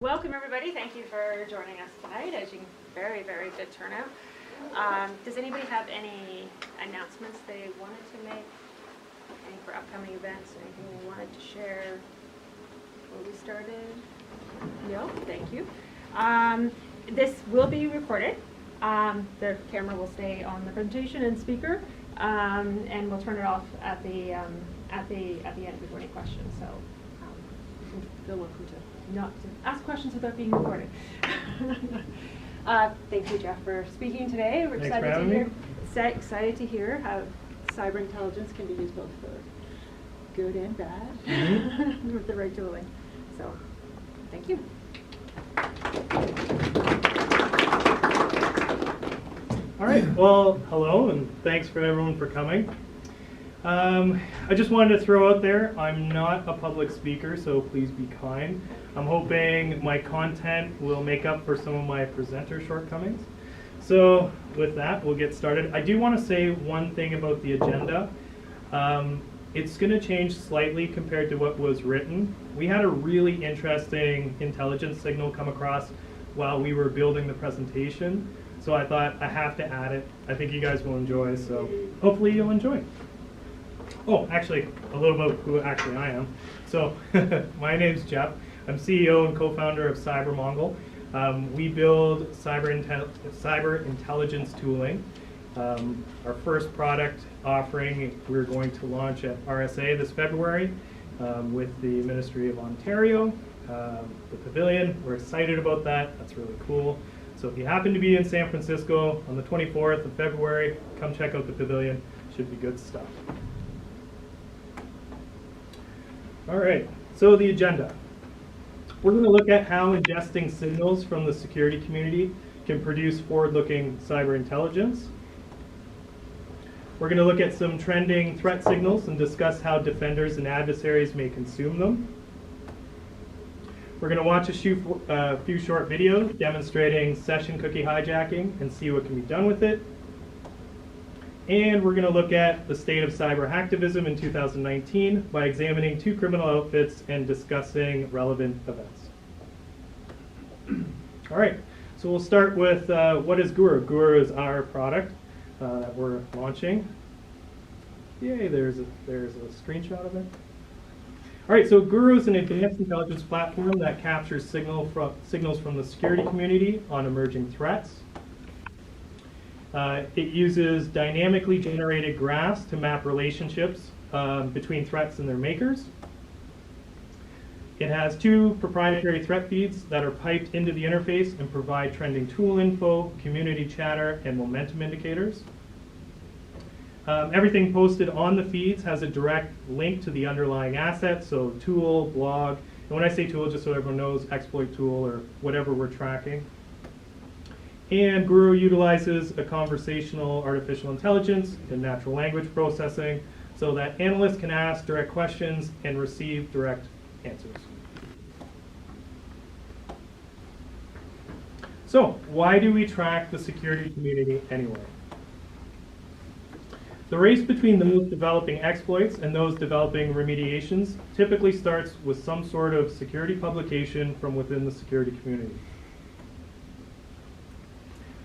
Welcome everybody, thank you for joining us tonight. As you can, very good turnout. Does anybody have any announcements they wanted to make? Any for upcoming events, anything they wanted to share before we started? No, thank you. This will be recorded. The camera will stay on the presentation and speaker, and we'll turn it off at the end before any questions. So you feel welcome to not to ask questions without being recorded. Thank you, Jeff, for speaking today. We're excited to hear how cyber intelligence can be used both for good and bad with the right tooling. So, thank you. All right. Well, hello, and thanks for everyone for coming. I just wanted to throw out there, I'm not a public speaker, so please be kind. I'm hoping my content will make up for some of my presenter shortcomings. So with that, we'll get started. I do want to say one thing about the agenda. It's going to change slightly compared to what was written. We had a really interesting intelligence signal come across while we were building the presentation. So I thought I have to add it. I think you guys will enjoy, so hopefully you'll enjoy. Oh, actually, a little about who actually I am. So, my name's Jeff. I'm CEO and co-founder of CyberMongle. We build cyber intelligence tooling. Our first product offering we're going to launch at RSA this February with the Ministry of Ontario, the Pavilion. We're excited about that. That's really cool. So if you happen to be in San Francisco on the 24th of February, come check out the Pavilion. Should be good stuff. All right, so the agenda. We're going to look at how ingesting signals from the security community can produce forward-looking cyber intelligence. We're going to look at some trending threat signals and discuss how defenders and adversaries may consume them. We're going to watch a few short videos demonstrating session cookie hijacking and see what can be done with it. And we're going to look at the state of cyber hacktivism in 2019 by examining 2 criminal outfits and discussing relevant events. All right, so we'll start with what is Guru? Guru is our product that we're launching. Yay, there's a screenshot of it. All right, so Guru is an advanced intelligence platform that captures signals from the security community on emerging threats. It uses dynamically generated graphs to map relationships between threats and their makers. It has 2 proprietary threat feeds that are piped into the interface and provide trending tool info, community chatter, and momentum indicators. Everything posted on the feeds has a direct link to the underlying asset, so tool, blog, and when I say tool, just so everyone knows, exploit tool or whatever we're tracking. And Guru utilizes a conversational artificial intelligence and natural language processing so that analysts can ask direct questions and receive direct answers. So, why do we track the security community anyway? The race between those developing exploits and those developing remediations typically starts with some sort of security publication from within the security community.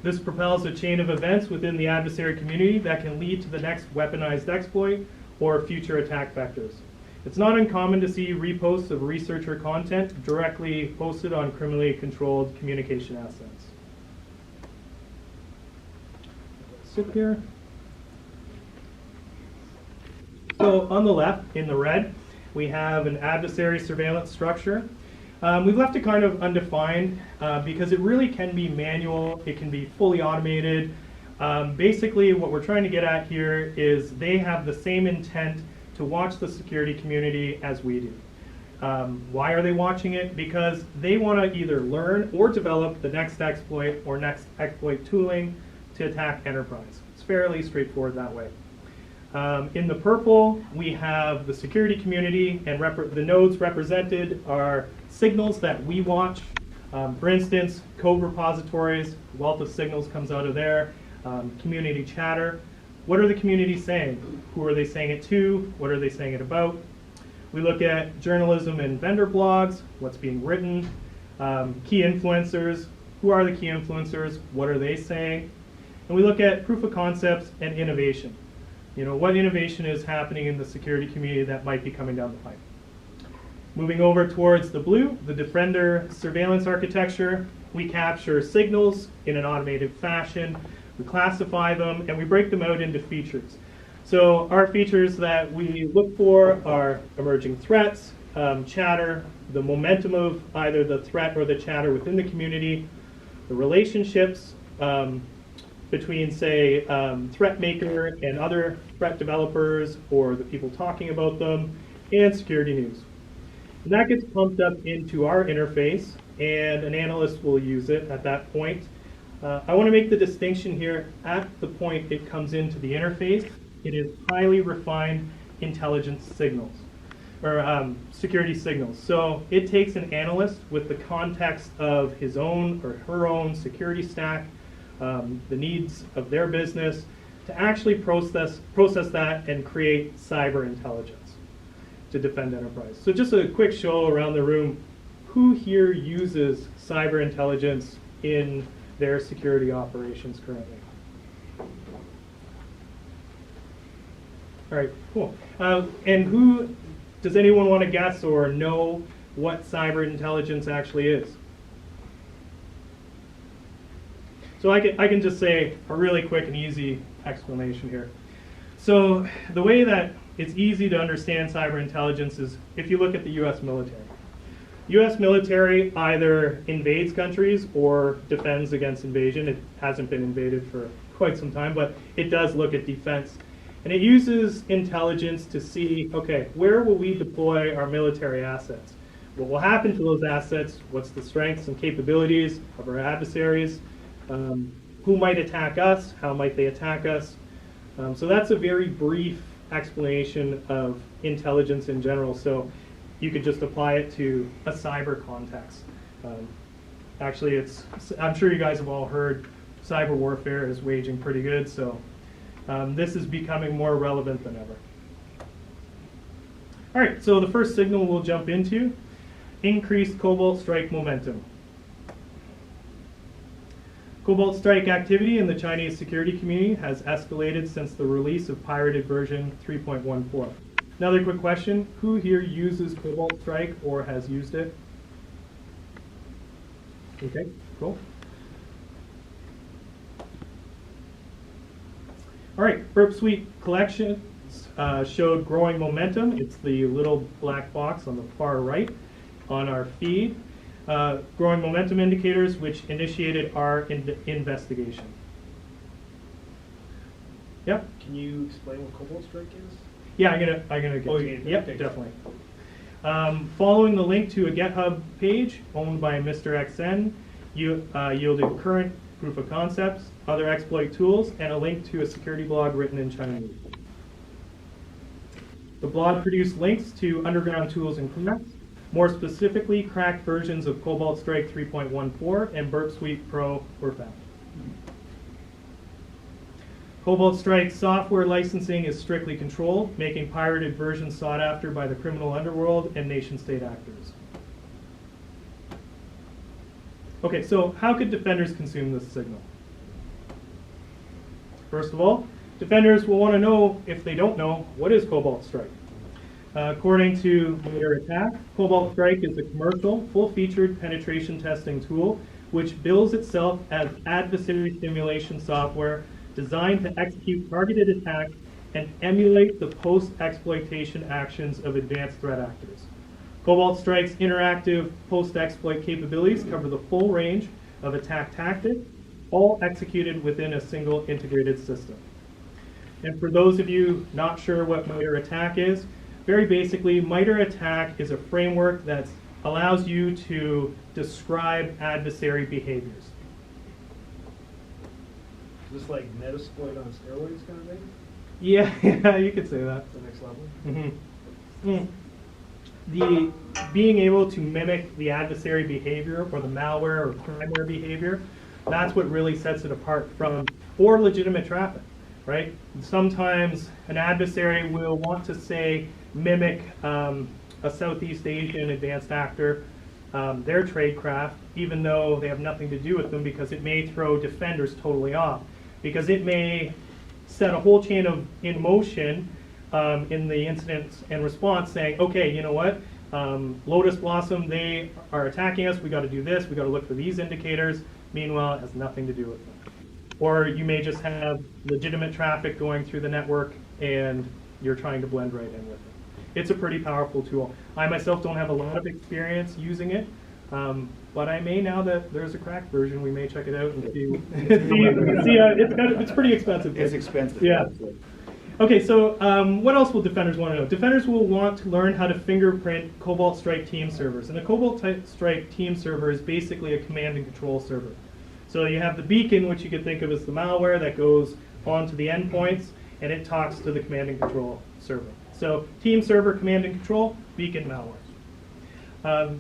This propels a chain of events within the adversary community that can lead to the next weaponized exploit or future attack vectors. It's not uncommon to see reposts of researcher content directly posted on criminally controlled communication assets. Sit here. So on the left, in the red, we have an adversary surveillance structure. We've left it kind of undefined because it really can be manual, it can be fully automated. Basically what we're trying to get at here is they have the same intent to watch the security community as we do. Why are they watching it? Because they want to either learn or develop the next exploit or next exploit tooling to attack enterprise. It's fairly straightforward that way. In the purple, we have the security community, and the nodes represented are signals that we watch. For instance, code repositories, wealth of signals comes out of there. Community chatter. What are the communities saying? Who are they saying it to? What are they saying it about? We look at journalism and vendor blogs, what's being written. Key influencers, who are the key influencers, what are they saying? And we look at proof of concepts and innovation. You know, what innovation is happening in the security community that might be coming down the pipe. Moving over towards the blue, the Defender surveillance architecture, we capture signals in an automated fashion, we classify them, and we break them out into features. So our features that we look for are emerging threats, chatter, the momentum of either the threat or the chatter within the community, the relationships between, say, threat maker and other threat developers or the people talking about them, and security news. And that gets pumped up into our interface, and an analyst will use it at that point. I want to make the distinction here, at the point it comes into the interface, it is highly refined intelligence signals, or security signals. So it takes an analyst with the context of his own or her own security stack, the needs of their business, to actually process that and create cyber intelligence to defend enterprise. So just a quick show around the room, who here uses cyber intelligence in their security operations currently? All right, cool. And who, does anyone want to guess or know what cyber intelligence actually is? So I can just say a really quick and easy explanation here. So the way that it's easy to understand cyber intelligence is if you look at the US military. US military either invades countries or defends against invasion. It hasn't been invaded for quite some time, but it does look at defense. And it uses intelligence to see, okay, where will we deploy our military assets? What will happen to those assets? What's the strengths and capabilities of our adversaries? Who might attack us? How might they attack us? So that's a very brief explanation of intelligence in general. So you could just apply it to a cyber context. Actually, I'm sure you guys have all heard cyber warfare is waging pretty good. So this is becoming more relevant than ever. All right, so the first signal we'll jump into, increased Cobalt strike momentum. Cobalt strike activity in the Chinese security community has escalated since the release of pirated version 3.14. Another quick question, who here uses Cobalt strike or has used it? Okay, cool. All right, Burp Suite collections showed growing momentum. It's the little black box on the far right on our feed. Growing momentum indicators, which initiated our investigation. Yep. Can you explain what Cobalt Strike is? Yeah, I'm gonna get to it. Yep, okay. definitely. Following the link to a GitHub page owned by Mr. XN, yielded current proof of concepts, other exploit tools, and a link to a security blog written in Chinese. The blog produced links to underground tools and cracks. More specifically, cracked versions of Cobalt Strike 3.14 and Burp Suite Pro were found. Cobalt Strike software licensing is strictly controlled, making pirated versions sought after by the criminal underworld and nation-state actors. Okay, so how could defenders consume this signal? First of all, defenders will want to know, if they don't know, what is Cobalt Strike? According to Can Attack, Cobalt Strike is a commercial, full-featured penetration testing tool which bills itself as adversary simulation software designed to execute targeted attacks and emulate the post-exploitation actions of advanced threat actors. Cobalt Strike's interactive post-exploit capabilities cover the full range of attack tactics, all executed within a single integrated system. And for those of you not sure what Can Attack is, very basically, MITRE ATT&CK is a framework that allows you to describe adversary behaviors. Is this like Metasploit on steroids kind of thing? Yeah, you could say that. The next level? Mm-hmm. The being able to mimic the adversary behavior or the malware or primeware behavior, that's what really sets it apart from or legitimate traffic, right? Sometimes an adversary will want to say mimic a Southeast Asian advanced actor, their tradecraft, even though they have nothing to do with them, because it may throw defenders totally off. Because it may set a whole chain in motion in the incident and response saying, okay, you know what, Lotus Blossom, they are attacking us, we got to do this, we got to look for these indicators. Meanwhile, it has nothing to do with them. Or you may just have legitimate traffic going through the network and you're trying to blend right in with it. It's a pretty powerful tool. I myself don't have a lot of experience using it, but I may now that there's a cracked version. We may check it out and see. It's pretty expensive. It's expensive. Yeah. Okay, so what else will defenders want to know? Defenders will want to learn how to fingerprint Cobalt Strike team servers. And a Cobalt Strike team server is basically a command and control server. So you have the beacon, which you could think of as the malware that goes onto the endpoints, and it talks to the command and control server. So team server, command and control, beacon malware.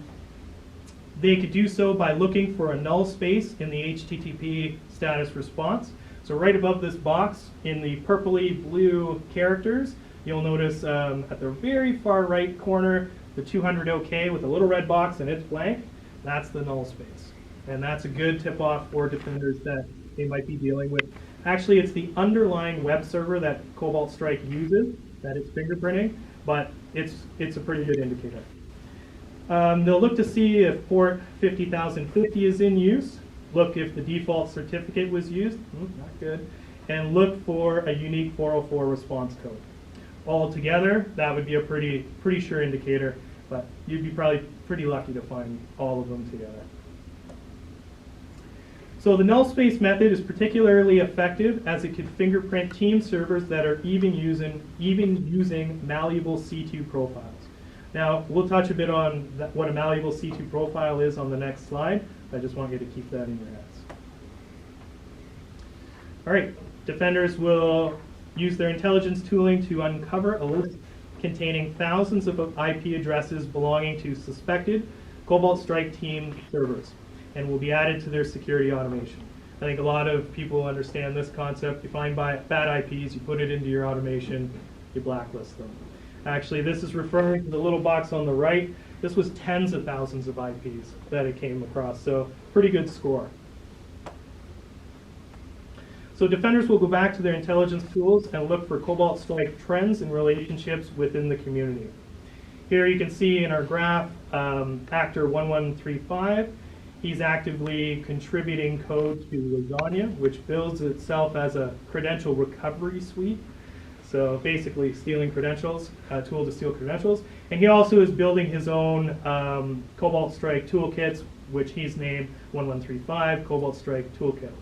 They could do so by looking for a null space in the HTTP status response. So right above this box, in the purpley blue characters, you'll notice at the very far right corner, the 200 OK with a little red box and it's blank. That's the null space. And that's a good tip-off for defenders that they might be dealing with. Actually, it's the underlying web server that Cobalt Strike uses that it's fingerprinting, but it's a pretty good indicator. They'll look to see if port 50,050 is in use, look if the default certificate was used, not good, and look for a unique 404 response code. Altogether, that would be a pretty sure indicator, but you'd be probably pretty lucky to find all of them together. So the null space method is particularly effective as it could fingerprint team servers that are even using malleable C2 profiles. Now, we'll touch a bit on what a malleable C2 profile is on the next slide. I just want you to keep that in your heads. All right, defenders will use their intelligence tooling to uncover a list containing thousands of IP addresses belonging to suspected Cobalt Strike team servers, and will be added to their security automation. I think a lot of people understand this concept. You find bad IPs, you put it into your automation, you blacklist them. Actually, this is referring to the little box on the right. This was tens of thousands of IPs that it came across, so pretty good score. So defenders will go back to their intelligence tools and look for Cobalt Strike trends and relationships within the community. Here you can see in our graph, actor 1135, he's actively contributing code to Lasagna, which builds itself as a credential recovery suite. So basically stealing credentials, a tool to steal credentials. And he also is building his own Cobalt Strike toolkits, which he's named 1135 Cobalt Strike Toolkit.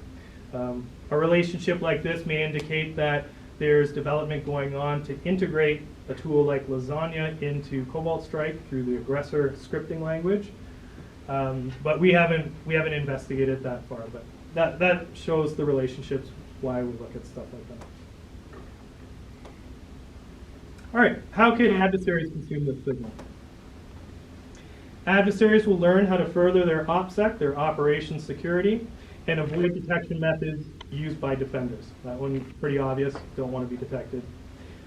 A relationship like this may indicate that there's development going on to integrate a tool like Lasagna into Cobalt Strike through the aggressor scripting language. But we haven't investigated that far, but that shows the relationships, why we look at stuff like that. All right, how can adversaries consume this signal? Adversaries will learn how to further their OPSEC, their operations security, and avoid detection methods used by defenders. That one's pretty obvious, don't want to be detected.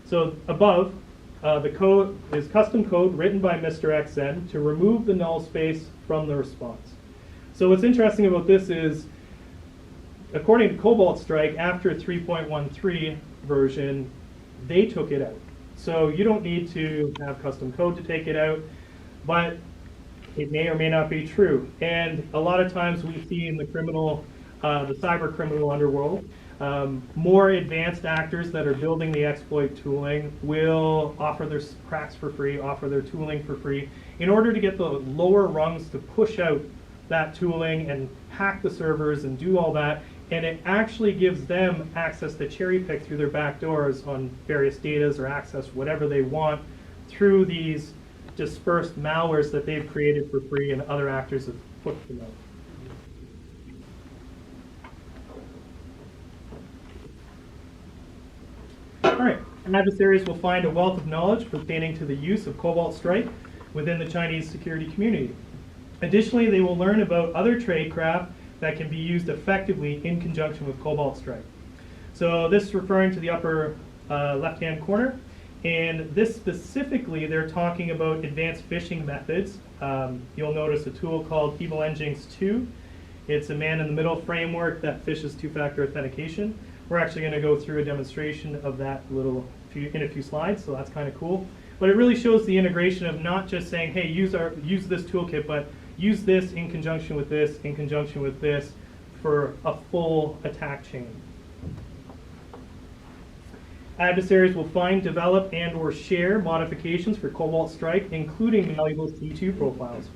So above, the code is custom code written by Mr. XN to remove the null space from the response. So what's interesting about this is, according to Cobalt Strike, after 3.13 version, they took it out. So you don't need to have custom code to take it out, but it may or may not be true. And a lot of times we see in the cyber criminal underworld, more advanced actors that are building the exploit tooling will offer their cracks for free, offer their tooling for free, in order to get the lower rungs to push out that tooling and hack the servers and do all that. And it actually gives them access to cherry pick through their back doors on various datas or access whatever they want through these dispersed malwares that they've created for free and other actors have put them out. All right, adversaries will find a wealth of knowledge pertaining to the use of Cobalt Strike within the Chinese security community. Additionally, they will learn about other tradecraft that can be used effectively in conjunction with Cobalt Strike. So this is referring to the upper left-hand corner. And this specifically, they're talking about advanced phishing methods. You'll notice a tool called Evil Engines 2. It's a man-in-the-middle framework that phishes two-factor authentication. We're actually going to go through a demonstration of that in a few slides, so that's kind of cool. But it really shows the integration of not just saying, hey, use this toolkit, but use this in conjunction with this, in conjunction with this, for a full attack chain. Adversaries will find, develop, and or share modifications for Cobalt Strike, including valuable C2 profiles.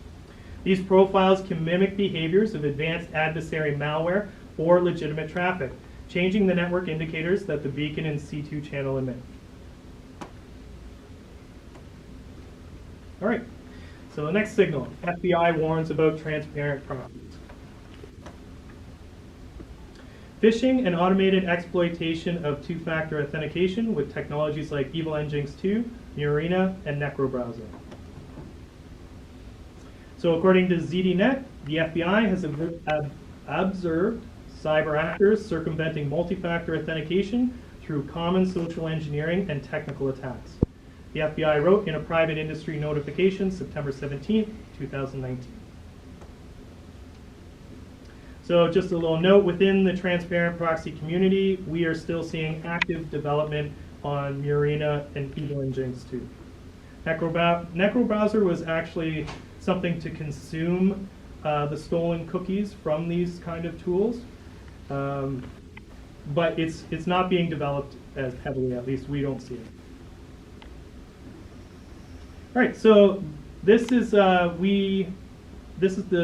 These profiles can mimic behaviors of advanced adversary malware or legitimate traffic, changing the network indicators that the beacon and C2 channel emit. All right, so the next signal, FBI warns about transparent proxies. Phishing and automated exploitation of two-factor authentication with technologies like Evil Engines 2, Murena, and NecroBrowser. So according to ZDNet, the FBI has observed cyber actors circumventing multi-factor authentication through common social engineering and technical attacks. The FBI wrote in a private industry notification September 17, 2019. So just a little note, within the transparent proxy community, we are still seeing active development on Murena and Evil Engines 2. NecroBrowser was actually something to consume the stolen cookies from these kind of tools, but it's not being developed as heavily, at least we don't see it. All right, so this is the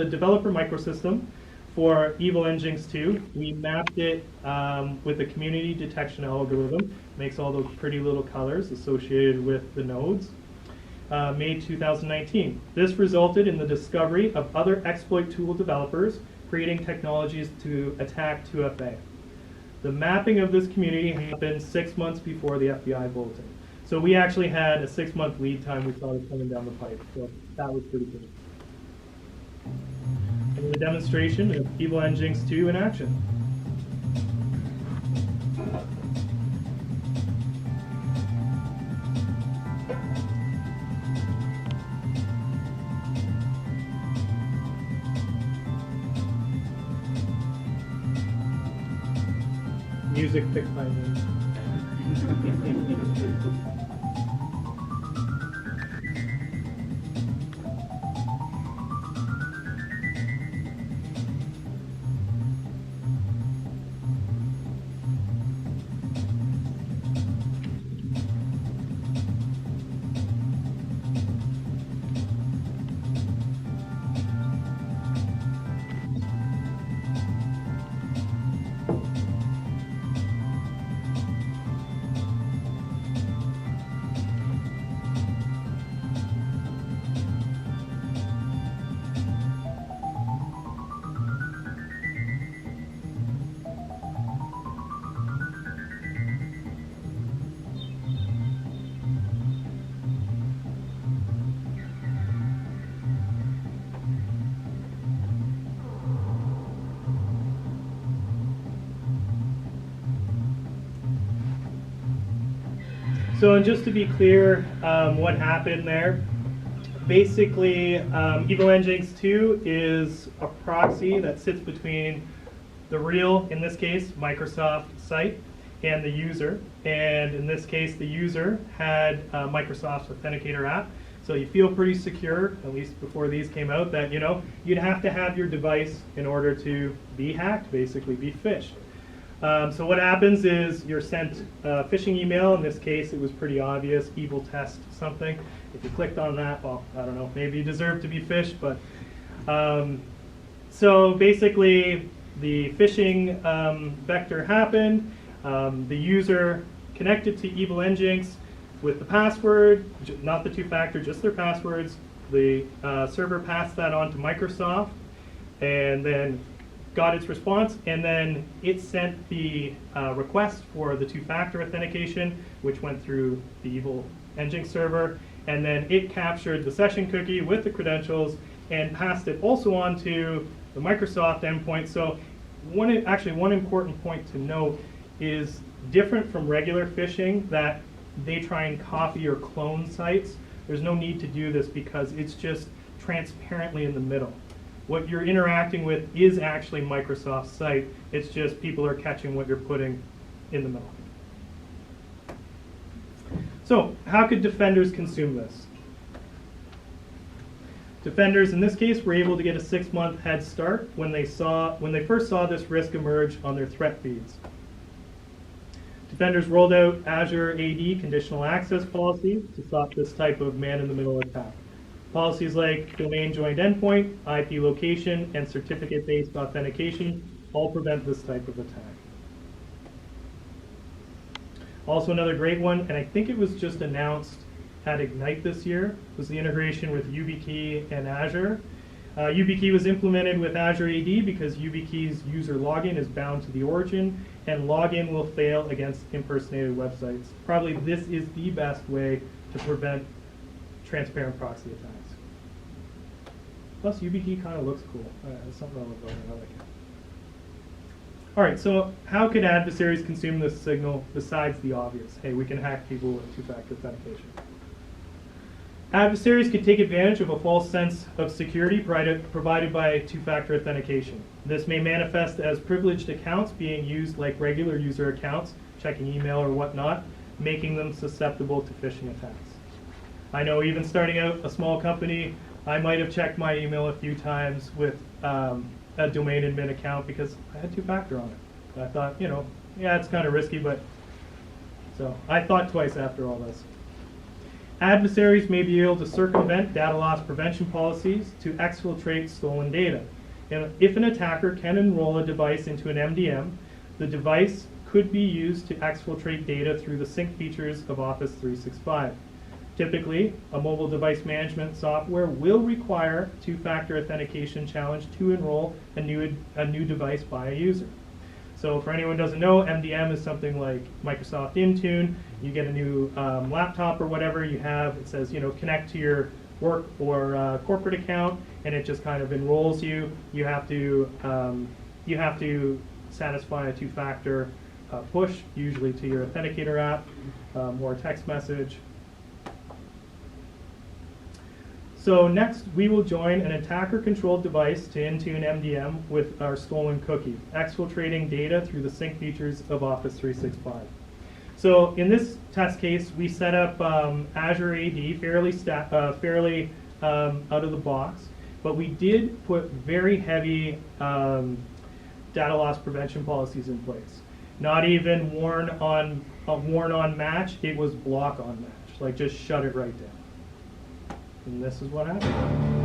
developer microsystem for Evil Engines 2. We mapped it with a community detection algorithm. Makes all those pretty little colors associated with the nodes. May 2019. This resulted in the discovery of other exploit tool developers creating technologies to attack 2FA. The mapping of this community happened 6 months before the FBI bulletin. So we actually had a 6-month lead time. We saw it coming down the pipe. So that was pretty good. And the demonstration of Evil Engines 2 in action. Music picked by me. So, and just to be clear, what happened there, basically, Evil Engines 2 is a proxy that sits between the real, in this case, Microsoft site, and the user. And in this case, the user had Microsoft's Authenticator app. So you feel pretty secure, at least before these came out, that you'd have to have your device in order to be hacked, basically be phished. So what happens is you're sent a phishing email. In this case, it was pretty obvious, evil test something. If you clicked on that, well, I don't know, maybe you deserve to be phished. But so basically, the phishing vector happened. The user connected to Evil Engines with the password, not the two-factor, just their passwords. The server passed that on to Microsoft, and then got its response, and then it sent the request for the two-factor authentication, which went through the Evil Engines server, and then it captured the session cookie with the credentials and passed it also on to the Microsoft endpoint. So one important point to note is different from regular phishing, that they try and copy or clone sites, there's no need to do this because it's just transparently in the middle. What you're interacting with is actually Microsoft's site. It's just people are catching what you're putting in the middle. So how could defenders consume this? Defenders, in this case, were able to get a 6-month head start when they first saw this risk emerge on their threat feeds. Defenders rolled out Azure AD conditional access policies to stop this type of man-in-the-middle attack. Policies like domain joined endpoint, IP location, and certificate-based authentication all prevent this type of attack. Also another great one, and I think it was just announced at Ignite this year, was the integration with YubiKey and Azure. YubiKey was implemented with Azure AD because YubiKey's user login is bound to the origin, and login will fail against impersonated websites. Probably this is the best way to prevent transparent proxy attacks. Plus, YubiKey kind of looks cool. There's something I love about it. I like it. All right, so how could adversaries consume this signal besides the obvious? Hey, we can hack people with two-factor authentication. Adversaries could take advantage of a false sense of security provided by two-factor authentication. This may manifest as privileged accounts being used like regular user accounts, checking email or whatnot, making them susceptible to phishing attacks. I know even starting out a small company, I might have checked my email a few times with a domain admin account because I had two-factor on it. I thought, you know, yeah, it's kind of risky, but so I thought twice after all this. Adversaries may be able to circumvent data loss prevention policies to exfiltrate stolen data. And if an attacker can enroll a device into an MDM, the device could be used to exfiltrate data through the sync features of Office 365. Typically, a mobile device management software will require two-factor authentication challenge to enroll a new device by a user. So for anyone who doesn't know, MDM is something like Microsoft Intune. You get a new laptop or whatever you have, it says, you know, connect to your work or corporate account, and it just kind of enrolls you. You have to satisfy a two-factor push, usually to your authenticator app or text message. So next, we will join an attacker-controlled device to Intune MDM with our stolen cookie, exfiltrating data through the sync features of Office 365. So in this test case, we set up Azure AD fairly out of the box, but we did put very heavy data loss prevention policies in place. Not even warn on match, it was block on match, like just shut it right down. And this is what happened.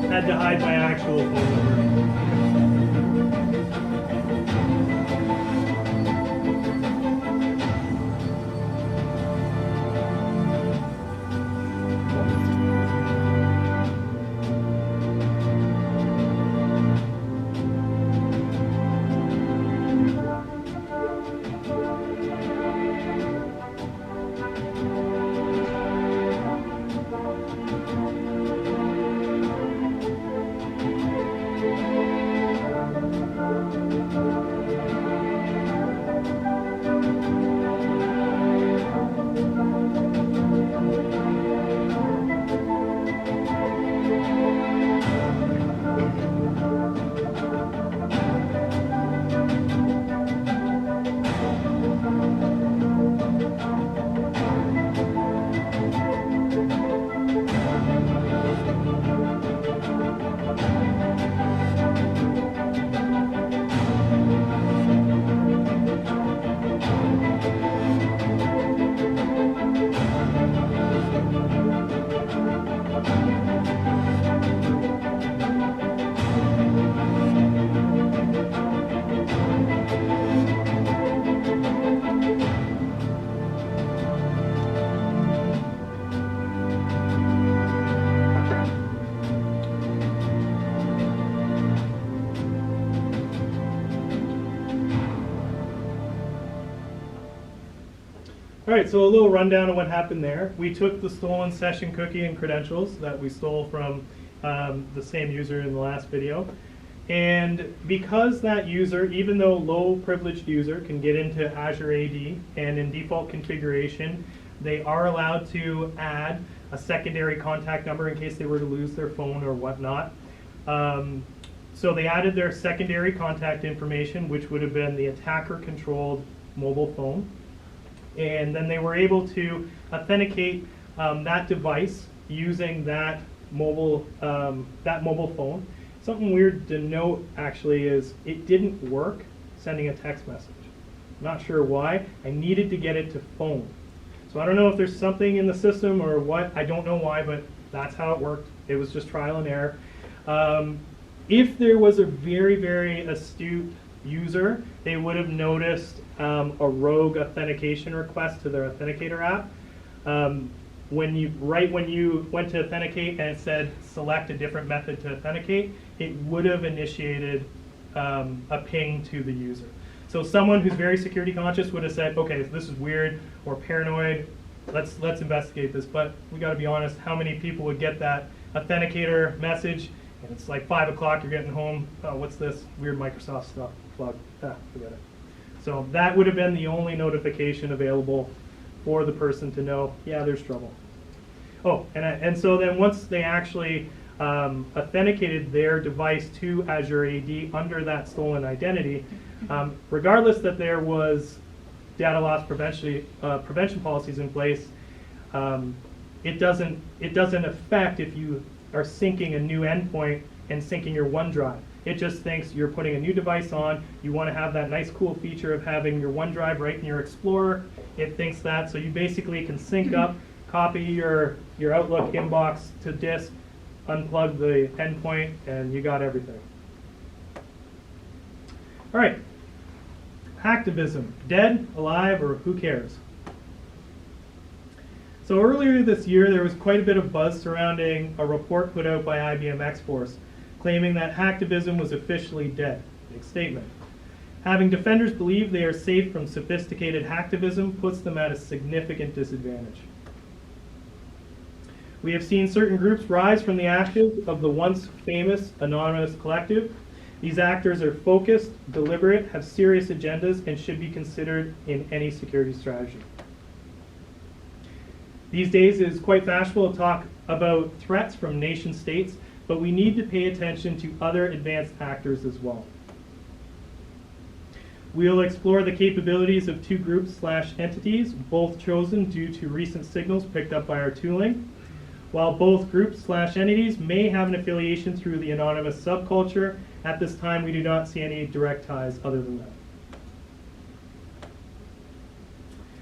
Had to hide my actual phone number. All right, so a little rundown of what happened there. We took the stolen session cookie and credentials that we stole from the same user in the last video. And because that user, even though low privileged user, can get into Azure AD, and in default configuration, they are allowed to add a secondary contact number in case they were to lose their phone or whatnot. So they added their secondary contact information, which would have been the attacker-controlled mobile phone. And then they were able to authenticate that device using that mobile phone. Something weird to note, actually, is it didn't work sending a text message. I'm not sure why. I needed to get it to phone. So I don't know if there's something in the system or what. I don't know why, but that's how it worked. It was just trial and error. If there was a very, very astute user, they would have noticed a rogue authentication request to their authenticator app. When you went to authenticate and it said select a different method to authenticate, it would have initiated a ping to the user. So someone who's very security conscious would have said, okay, this is weird or paranoid, let's investigate this. But we got to be honest, how many people would get that authenticator message and it's like 5 o'clock, you're getting home, oh, what's this weird Microsoft stuff, plug, forget it. So that would have been the only notification available for the person to know, yeah, there's trouble. Oh, and so then once they actually authenticated their device to Azure AD under that stolen identity, regardless that there was data loss prevention policies in place, it doesn't affect if you are syncing a new endpoint and syncing your OneDrive. It just thinks you're putting a new device on, you want to have that nice cool feature of having your OneDrive right in your Explorer. It thinks that, so you basically can sync up, copy your Outlook inbox to disk, unplug the endpoint, and you got everything. All right, hacktivism, dead, alive, or who cares? So earlier this year, there was quite a bit of buzz surrounding a report put out by IBM X-Force, claiming that hacktivism was officially dead. Big statement. Having defenders believe they are safe from sophisticated hacktivism puts them at a significant disadvantage. We have seen certain groups rise from the ashes of the once famous anonymous collective. These actors are focused, deliberate, have serious agendas, and should be considered in any security strategy. These days it is quite fashionable to talk about threats from nation states, but we need to pay attention to other advanced actors as well. We'll explore the capabilities of two groups/entities, both chosen due to recent signals picked up by our tooling. While both groups/entities may have an affiliation through the anonymous subculture, at this time we do not see any direct ties other than that.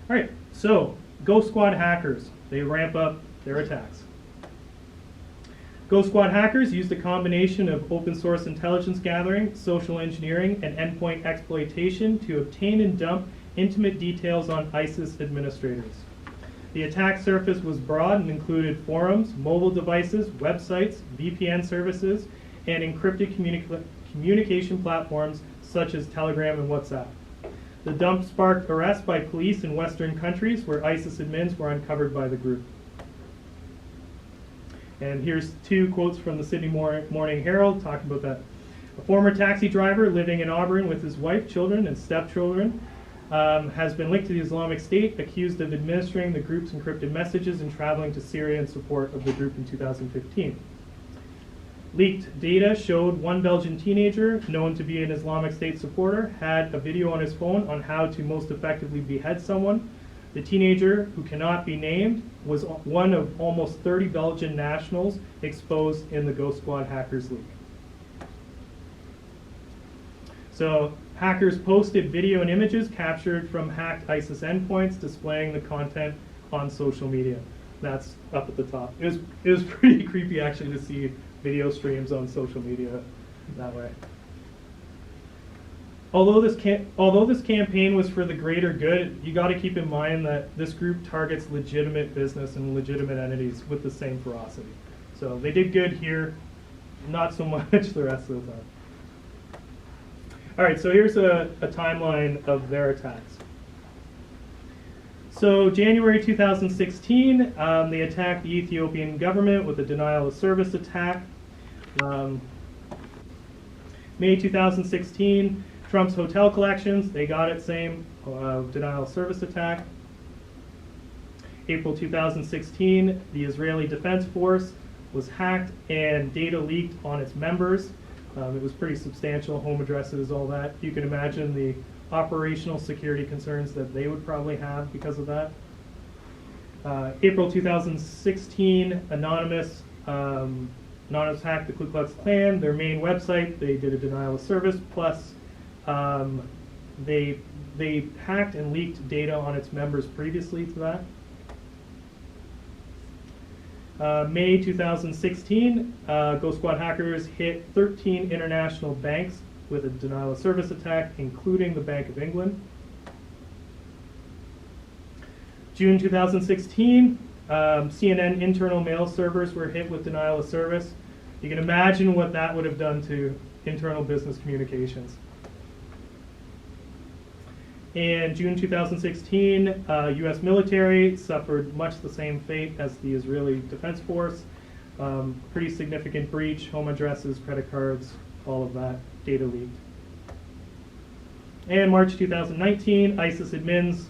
All right, so Ghost Squad hackers, they ramp up their attacks. Ghost Squad hackers used a combination of open source intelligence gathering, social engineering, and endpoint exploitation to obtain and dump intimate details on ISIS administrators. The attack surface was broad and included forums, mobile devices, websites, VPN services, and encrypted communication platforms such as Telegram and WhatsApp. The dump sparked arrests by police in Western countries where ISIS admins were uncovered by the group. And here's two quotes from the Sydney Morning Herald talking about that. A former taxi driver living in Auburn with his wife, children, and stepchildren has been linked to the Islamic State, accused of administering the group's encrypted messages and traveling to Syria in support of the group in 2015. Leaked data showed one Belgian teenager, known to be an Islamic State supporter, had a video on his phone on how to most effectively behead someone. The teenager, who cannot be named, was one of almost 30 Belgian nationals exposed in the Ghost Squad hackers leak. So hackers posted video and images captured from hacked ISIS endpoints displaying the content on social media. That's up at the top. It was pretty creepy actually to see video streams on social media that way. Although this campaign was for the greater good, you got to keep in mind that this group targets legitimate business and legitimate entities with the same ferocity. So they did good here, not so much the rest of the time. All right, so here's a timeline of their attacks. So January 2016, they attacked the Ethiopian government with a denial of service attack. May 2016, Trump's hotel collections, they got it, same denial of service attack. April 2016, the Israeli Defense Force was hacked and data leaked on its members. It was pretty substantial, home addresses, all that. You can imagine the operational security concerns that they would probably have because of that. April 2016, Anonymous hacked the Ku Klux Klan, their main website. They did a denial of service, plus they hacked and leaked data on its members previously to that. May 2016, Ghost Squad hackers hit 13 international banks with a denial of service attack, including the Bank of England. June 2016, CNN internal mail servers were hit with denial of service. You can imagine what that would have done to internal business communications. In June 2016, U.S. military suffered much the same fate as the Israeli Defense Force. Pretty significant breach, home addresses, credit cards, all of that data leaked. And March 2019, ISIS admins,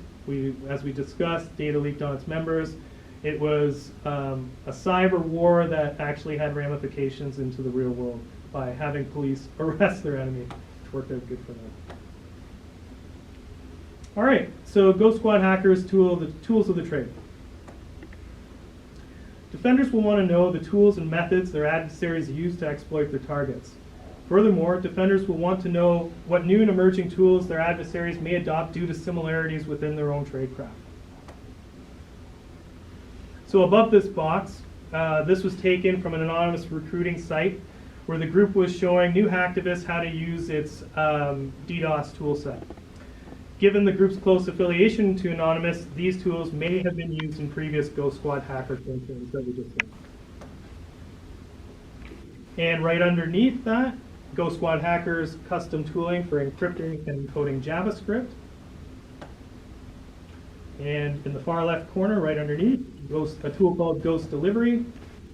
as we discussed, data leaked on its members. It was a cyber war that actually had ramifications into the real world by having police arrest their enemy, which worked out good for them. All right, so Ghost Squad hackers, the tools of the trade. Defenders will want to know the tools and methods their adversaries use to exploit their targets. Furthermore, defenders will want to know what new and emerging tools their adversaries may adopt due to similarities within their own tradecraft. So above this box, this was taken from an anonymous recruiting site where the group was showing new hacktivists how to use its DDoS toolset. Given the group's close affiliation to Anonymous, these tools may have been used in previous Ghost Squad hacker campaigns that we just did. And right underneath that, Ghost Squad hackers custom tooling for encrypting and encoding JavaScript. And in the far left corner, right underneath, a tool called Ghost Delivery,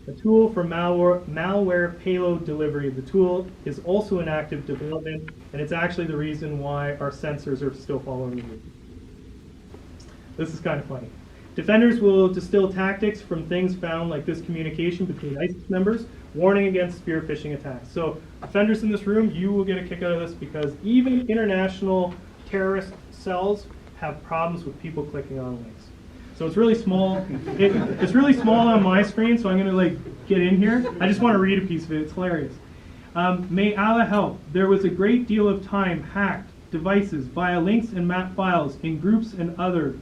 a tool for malware payload delivery. The tool is also in active development, and it's actually the reason why our sensors are still following the route. This is kind of funny. Defenders will distill tactics from things found like this communication between ISIS members, warning against spear phishing attacks. So defenders in this room, you will get a kick out of this because even international terrorist cells have problems with people clicking on links. So it's really small. It's really small on my screen, so I'm going to get in here. I just want to read a piece of it. It's hilarious. May Allah help. There was a great deal of time hacked devices via links and map files in groups and others.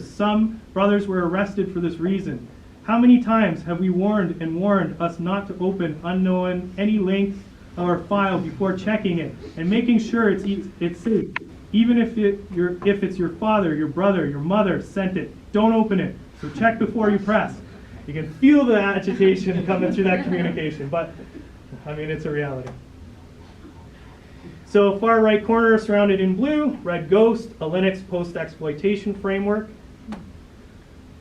Some brothers were arrested for this reason. How many times have we warned us not to open unknown any link or file before checking it and making sure it's safe? Even if it's your father, your brother, your mother sent it, don't open it. So check before you press. You can feel the agitation coming through that communication, but I mean, it's a reality. So far right corner, surrounded in blue, Red Ghost, a Linux post-exploitation framework.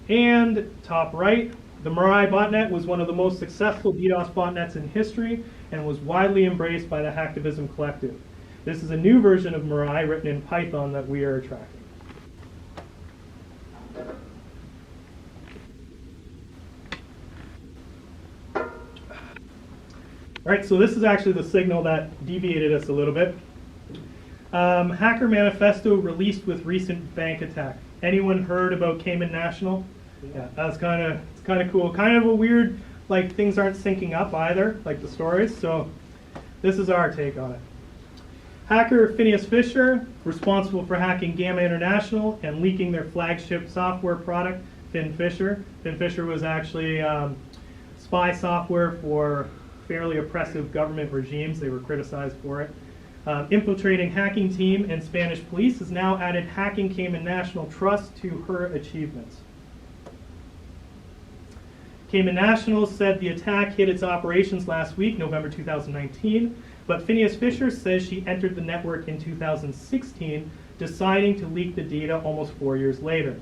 And top right, the Mirai botnet was one of the most successful DDoS botnets in history and was widely embraced by the Hacktivism Collective. This is a new version of Mirai written in Python that we are tracking. All right, so this is actually the signal that deviated us a little bit. Hacker Manifesto released with recent bank attack. Anyone heard about Cayman National? Yeah, that's kind of cool. Kind of a weird, things aren't syncing up either, like the stories. So this is our take on it. Hacker Phineas Fisher, responsible for hacking Gamma International and leaking their flagship software product, FinFisher. FinFisher was actually spy software for fairly oppressive government regimes. They were criticized for it. Infiltrating hacking team and Spanish police has now added hacking Cayman National Trust to her achievements. Cayman National said the attack hit its operations last week, November 2019, but Phineas Fisher says she entered the network in 2016, deciding to leak the data almost 4 years later.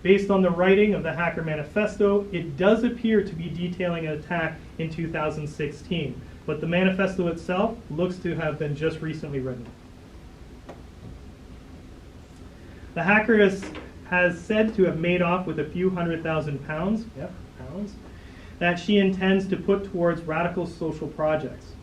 Based on the writing of the Hacker Manifesto, it does appear to be detailing an attack in 2016, but the manifesto itself looks to have been just recently written. The hacker has said to have made off with a few £100,000, pounds, that she intends to put towards radical social projects.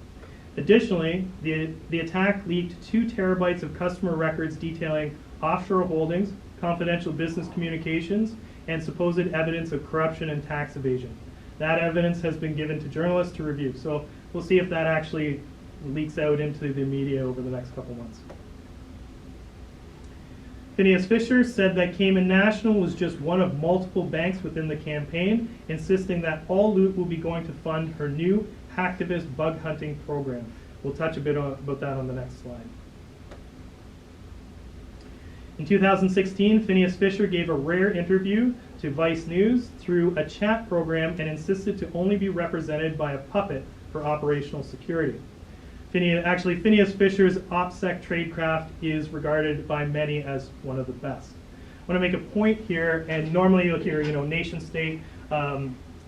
Additionally, the attack leaked 2 terabytes of customer records detailing offshore holdings, confidential business communications, and supposed evidence of corruption and tax evasion. That evidence has been given to journalists to review, so we'll see if that actually leaks out into the media over the next couple months. Phineas Fisher said that Cayman National was just one of multiple banks within the campaign, insisting that all loot will be going to fund her new hacktivist bug hunting program. We'll touch a bit about that on the next slide. In 2016, Phineas Fisher gave a rare interview to Vice News through a chat program and insisted to only be represented by a puppet for operational security. Phineas Fisher's OPSEC tradecraft is regarded by many as one of the best. I want to make a point here, and normally you'll hear, nation state,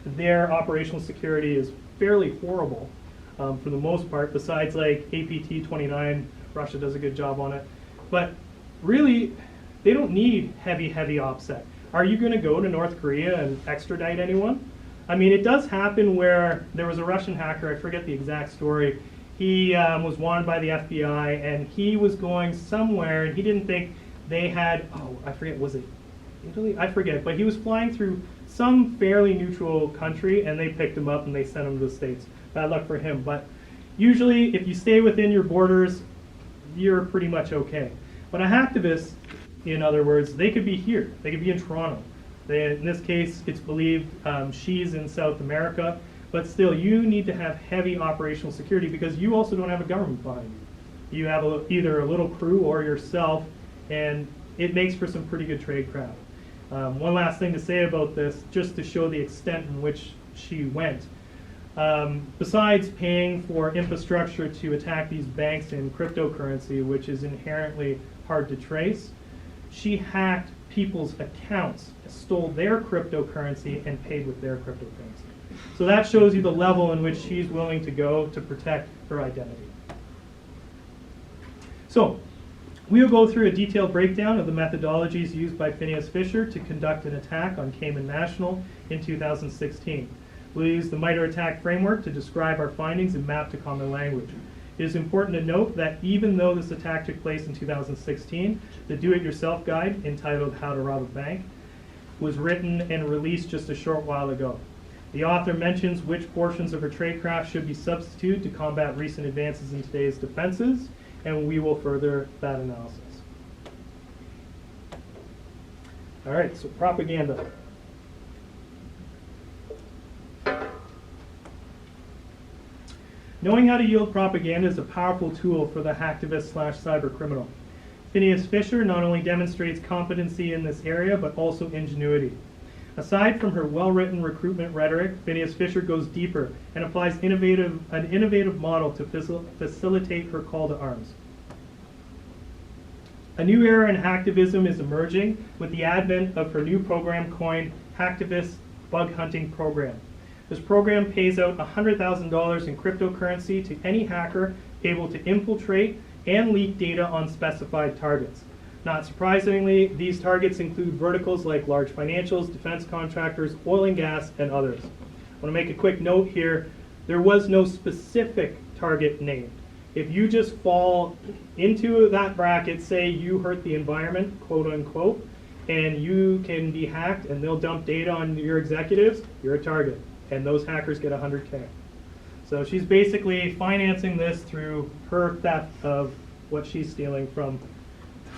their operational security is fairly horrible for the most part, besides like APT 29, Russia does a good job on it. But really, they don't need heavy OPSEC. Are you going to go to North Korea and extradite anyone? I mean, it does happen where there was a Russian hacker, I forget the exact story. He was wanted by the FBI, and he was going somewhere, and he didn't think they had, I forget, was it Italy? I forget, but he was flying through some fairly neutral country, and they picked him up and they sent him to the States. Bad luck for him, but usually if you stay within your borders, you're pretty much okay. But a hacktivist, in other words, they could be here. They could be in Toronto. In this case, it's believed she's in South America, but still, you need to have heavy operational security because you also don't have a government behind you. You have either a little crew or yourself, and it makes for some pretty good tradecraft. One last thing to say about this, just to show the extent in which she went. Besides paying for infrastructure to attack these banks in cryptocurrency, which is inherently hard to trace, she hacked people's accounts, stole their cryptocurrency, and paid with their cryptocurrency. So that shows you the level in which she's willing to go to protect her identity. So we will go through a detailed breakdown of the methodologies used by Phineas Fisher to conduct an attack on Cayman National in 2016. We'll use the MITRE ATT&CK framework to describe our findings and map to common language. It is important to note that even though this attack took place in 2016, the do-it-yourself guide entitled How to Rob a Bank was written and released just a short while ago. The author mentions which portions of her tradecraft should be substituted to combat recent advances in today's defenses, and we will further that analysis. All right, so propaganda. Knowing how to yield propaganda is a powerful tool for the hacktivist/cyber criminal. Phineas Fisher not only demonstrates competency in this area, but also ingenuity. Aside from her well-written recruitment rhetoric, Phineas Fisher goes deeper and applies an innovative model to facilitate her call to arms. A new era in hacktivism is emerging with the advent of her new program coined Hacktivist Bug Hunting Program. This program pays out $100,000 in cryptocurrency to any hacker able to infiltrate and leak data on specified targets. Not surprisingly, these targets include verticals like large financials, defense contractors, oil and gas, and others. I want to make a quick note here. There was no specific target named. If you just fall into that bracket, say you hurt the environment, quote unquote, and you can be hacked and they'll dump data on your executives, you're a target. And those hackers get $100K. So she's basically financing this through her theft of what she's stealing from the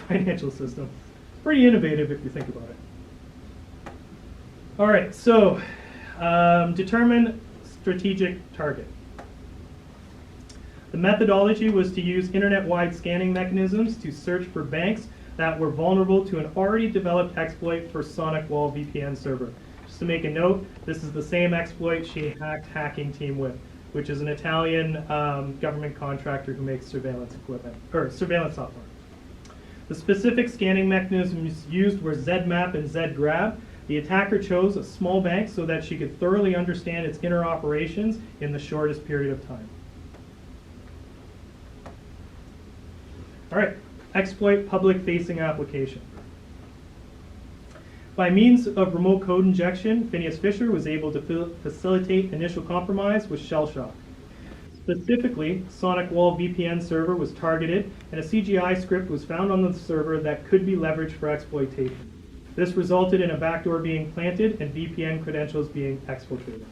financial system. Pretty innovative if you think about it. All right, so determine strategic target. The methodology was to use internet-wide scanning mechanisms to search for banks that were vulnerable to an already developed exploit for Sonic Wall VPN server. Just to make a note, this is the same exploit she hacked Hacking Team with, which is an Italian government contractor who makes surveillance equipment, or surveillance software. The specific scanning mechanisms used were ZMAP and ZGrab. The attacker chose a small bank so that she could thoroughly understand its inner operations in the shortest period of time. All right, exploit public-facing application. By means of remote code injection, Phineas Fisher was able to facilitate initial compromise with shell shock. Specifically, Sonic Wall VPN server was targeted, and a CGI script was found on the server that could be leveraged for exploitation. This resulted in a backdoor being planted and VPN credentials being exfiltrated.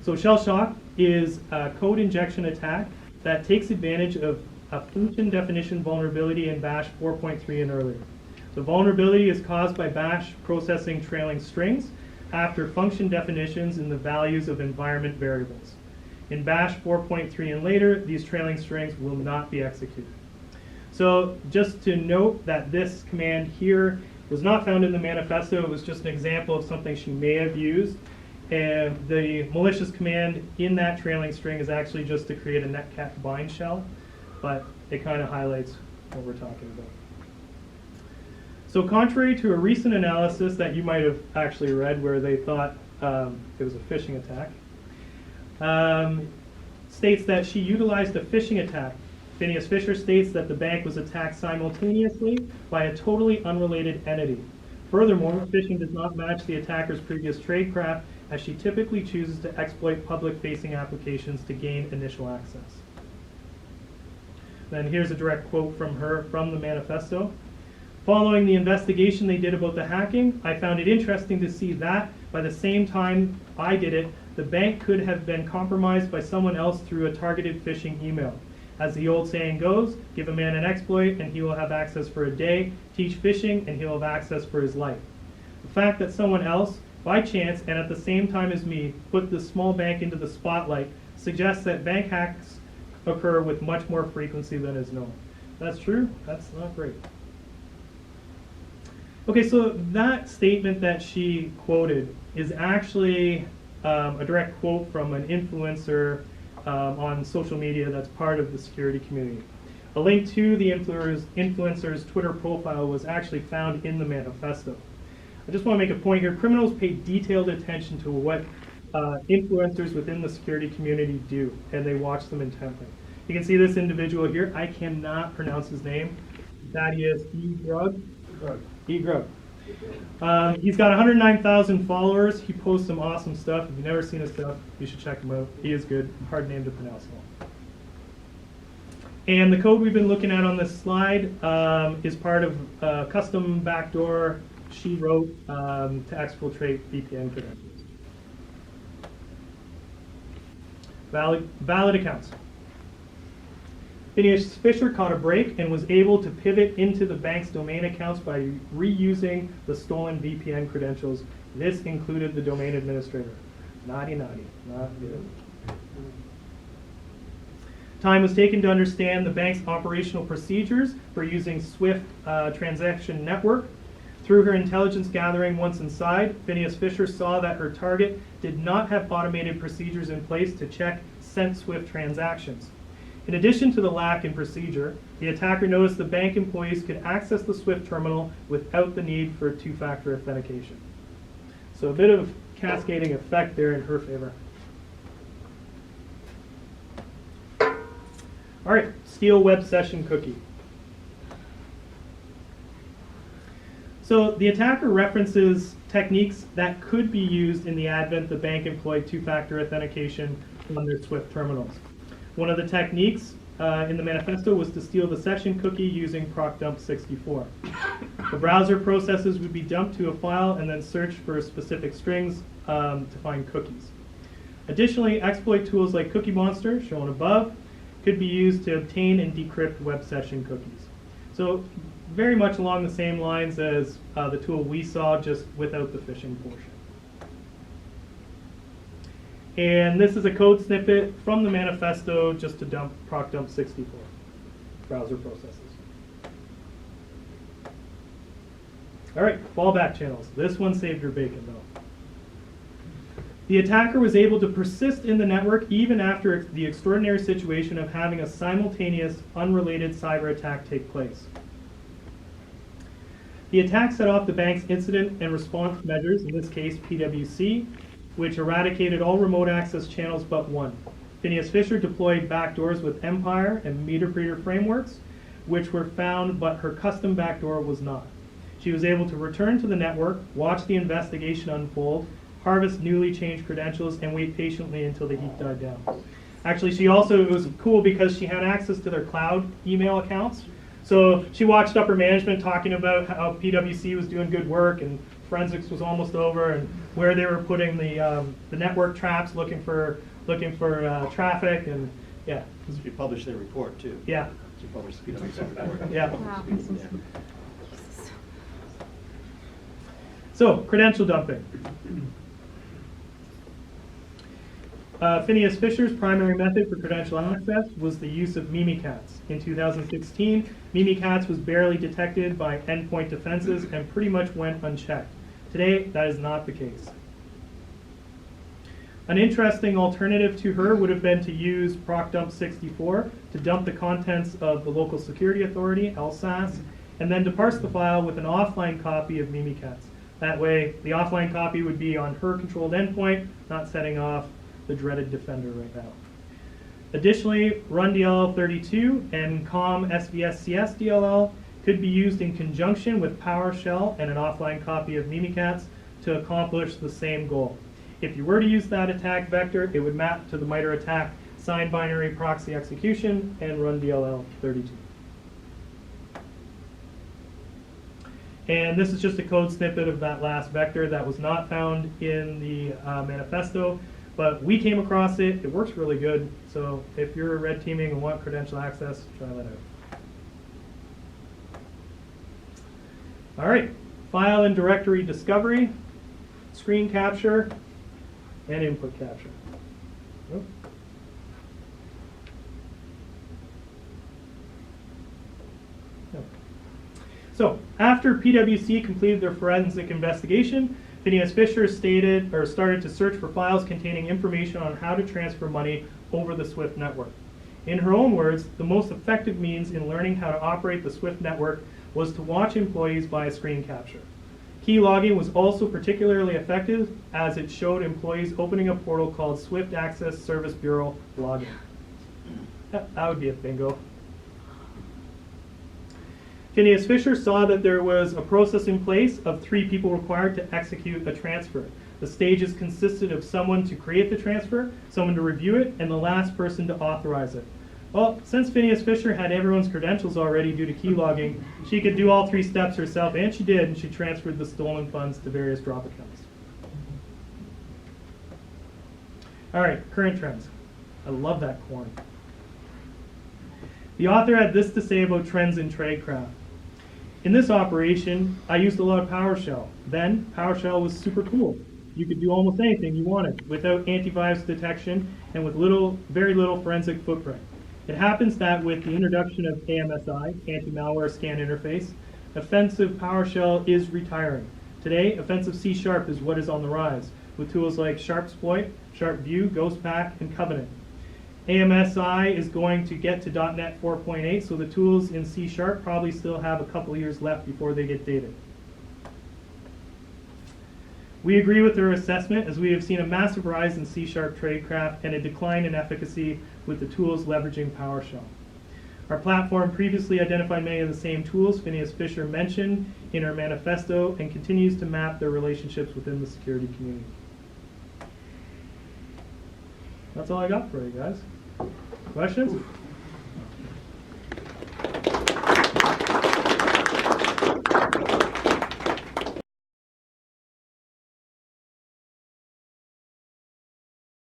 So shell shock is a code injection attack that takes advantage of a function definition vulnerability in Bash 4.3 and earlier. The vulnerability is caused by Bash processing trailing strings after function definitions in the values of environment variables. In Bash 4.3 and later, these trailing strings will not be executed. So just to note that this command here was not found in the manifesto. It was just an example of something she may have used. And the malicious command in that trailing string is actually just to create a netcat bind shell, but it kind of highlights what we're talking about. So contrary to a recent analysis that you might have actually read where they thought it was a phishing attack, states that she utilized a phishing attack. Phineas Fisher states that the bank was attacked simultaneously by a totally unrelated entity. Furthermore, phishing does not match the attacker's previous tradecraft, as she typically chooses to exploit public-facing applications to gain initial access. Then here's a direct quote from her from the manifesto. Following the investigation they did about the hacking, I found it interesting to see that by the same time I did it, the bank could have been compromised by someone else through a targeted phishing email. As the old saying goes, give a man an exploit and he will have access for a day, teach phishing and he'll have access for his life. The fact that someone else, by chance and at the same time as me, put this small bank into the spotlight suggests that bank hacks occur with much more frequency than is known. That's true? That's not great. Okay, so that statement that she quoted is actually a direct quote from an influencer on social media that's part of the security community. A link to the influencer's Twitter profile was actually found in the manifesto. I just want to make a point here. Criminals pay detailed attention to what influencers within the security community do, and they watch them intently. You can see this individual here. I cannot pronounce his name. Thaddeus E-Grug. E-Grug. He's got 109,000 followers. He posts some awesome stuff. If you've never seen his stuff, you should check him out. He is good. Hard name to pronounce though. And the code we've been looking at on this slide is part of a custom backdoor she wrote to exfiltrate VPN credentials. Valid accounts. Phineas Fisher caught a break and was able to pivot into the bank's domain accounts by reusing the stolen VPN credentials. This included the domain administrator. Naughty, naughty, not good. Time was taken to understand the bank's operational procedures for using Swift transaction network. Through her intelligence gathering once inside, Phineas Fisher saw that her target did not have automated procedures in place to check sent Swift transactions. In addition to the lack in procedure, the attacker noticed the bank employees could access the Swift terminal without the need for two-factor authentication. So a bit of cascading effect there in her favor. All right, steal web session cookie. So the attacker references techniques that could be used in the advent the bank employed two-factor authentication on their Swift terminals. One of the techniques in the manifesto was to steal the session cookie using procdump64. The browser processes would be dumped to a file and then search for specific strings to find cookies. Additionally, exploit tools like Cookie Monster, shown above, could be used to obtain and decrypt web session cookies. So very much along the same lines as the tool we saw, just without the phishing portion. And this is a code snippet from the manifesto just to dump procdump64 browser processes. All right, fallback channels. This one saved your bacon though. The attacker was able to persist in the network even after the extraordinary situation of having a simultaneous, unrelated cyber attack take place. The attack set off the bank's incident and response measures, in this case PwC, which eradicated all remote access channels but one. Phineas Fisher deployed backdoors with Empire and MeterPreter frameworks, which were found, but her custom backdoor was not. She was able to return to the network, watch the investigation unfold, harvest newly changed credentials, and wait patiently until the heat died down. Actually, it was cool because she had access to their cloud email accounts. So she watched upper management talking about how PwC was doing good work and forensics was almost over, and where they were putting the network traps, looking for traffic, and yeah. She published their report too. Yeah. She published the PwC report. Yeah. Wow. Yeah. So, credential dumping. Phineas Fisher's primary method for credential access was the use of Mimikatz. In 2016, Mimikatz was barely detected by endpoint defenses and pretty much went unchecked. Today, that is not the case. An interesting alternative to her would have been to use ProcDump64 to dump the contents of the local security authority, LSAS, and then to parse the file with an offline copy of Mimikatz. That way, the offline copy would be on her controlled endpoint, not setting off the dreaded defender right now. Additionally, RunDLL32 and COM SVSCS DLL could be used in conjunction with PowerShell and an offline copy of Mimikatz to accomplish the same goal. If you were to use that attack vector, it would map to the MITRE ATT&CK signed binary proxy execution and RunDLL32. And this is just a code snippet of that last vector that was not found in the manifesto, but we came across it. It works really good. So if you're red teaming and want credential access, try that out. All right, file and directory discovery, screen capture, and input capture. Oh. No. So after PwC completed their forensic investigation, Phineas Fisher started to search for files containing information on how to transfer money over the SWIFT network. In her own words, the most effective means in learning how to operate the SWIFT network was to watch employees via screen capture. Key logging was also particularly effective as it showed employees opening a portal called Swift Access Service Bureau login. That would be a bingo. Phineas Fisher saw that there was a process in place of 3 people required to execute a transfer. The stages consisted of someone to create the transfer, someone to review it, and the last person to authorize it. Well, since Phineas Fisher had everyone's credentials already due to key logging, she could do all 3 steps herself, and she did, and she transferred the stolen funds to various drop accounts. All right, current trends. I love that corn. The author had this to say about trends in tradecraft. In this operation, I used a lot of PowerShell. Then, PowerShell was super cool. You could do almost anything you wanted without antivirus detection and with very little forensic footprint. It happens that with the introduction of AMSI, Anti-Malware Scan Interface, offensive PowerShell is retiring. Today, offensive C# is what is on the rise, with tools like Sharpsploit, SharpView, GhostPack, and Covenant. AMSI is going to get to .NET 4.8, so the tools in C# probably still have a couple years left before they get dated. We agree with their assessment as we have seen a massive rise in C# tradecraft and a decline in efficacy with the tools leveraging PowerShell. Our platform previously identified many of the same tools Phineas Fisher mentioned in her manifesto and continues to map their relationships within the security community. That's all I got for you guys. Questions?